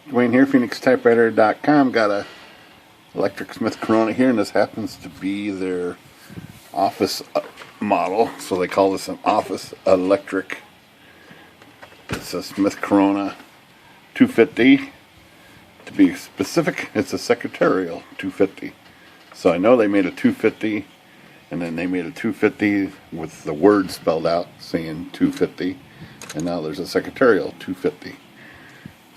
Dwayne here, PhoenixTypewriter.com. Got a electric Smith Corona here, and this happens to be their office model, so they call this an office electric. It's a Smith Corona 250. To be specific, it's a Secretarial 250. So I know they made a 250, and then they made a 250 with the word spelled out saying 250, and now there's a Secretarial 250.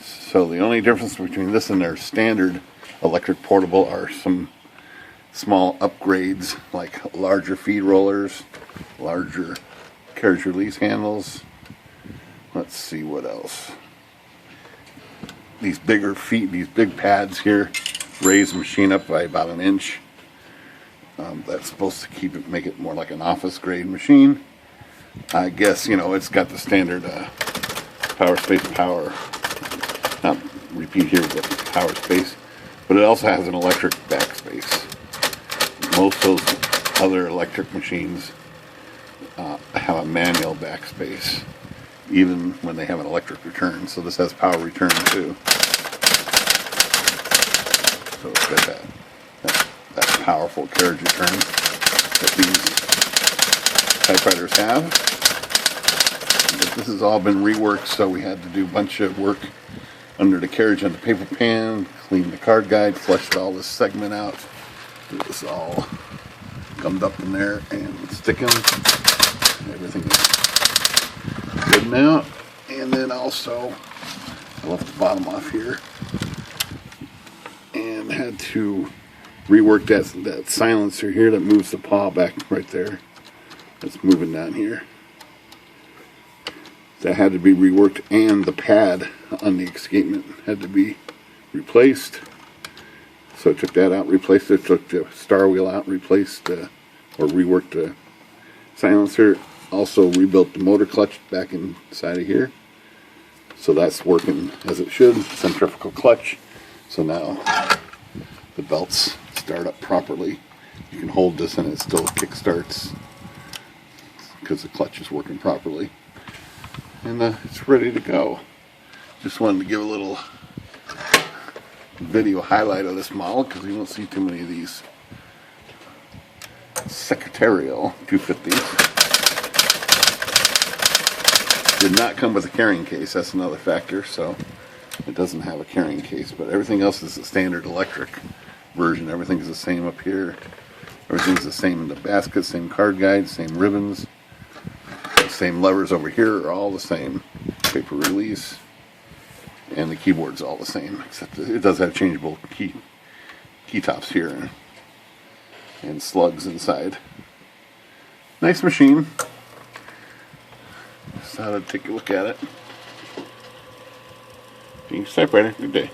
So the only difference between this and their standard electric portable are some small upgrades, like larger feed rollers, larger carriage release handles. Let's see what else. These bigger feet, these big pads here, raise the machine up by about an inch. That's supposed to make it more like an office grade machine. I guess, it's got the standard power space power. Not repeat here, but power space. But it also has an electric backspace. Most of those other electric machines have a manual backspace, even when they have an electric return. So this has power return too. So it's got that powerful carriage return that these typewriters have. But this has all been reworked, so we had to do a bunch of work under the carriage on the paper pan, clean the card guide, flushed all this segment out. It was all gummed up in there and sticking. Everything is good now. And then also, I left the bottom off here and had to rework that silencer here that moves the paw back right there. That's moving down here. That had to be reworked, and the pad on the escapement had to be replaced. So I took that out, replaced it, took the star wheel out, replaced or reworked the silencer. Also rebuilt the motor clutch back inside of here. So that's working as it should, centrifugal clutch. So now the belts start up properly. You can hold this and it still kick starts because the clutch is working properly. And it's ready to go. Just wanted to give a little video highlight of this model because you won't see too many of these Secretarial 250s. Did not come with a carrying case, that's another factor, so it doesn't have a carrying case, but everything else is the standard electric version. Everything's the same up here. Everything's the same in the basket, same card guide, same ribbons. Same levers over here are all the same. Paper release, and the keyboard's all the same, except it does have changeable key tops here and slugs inside. Nice machine. Just thought I'd take a look at it. Phoenix Typewriter, good day.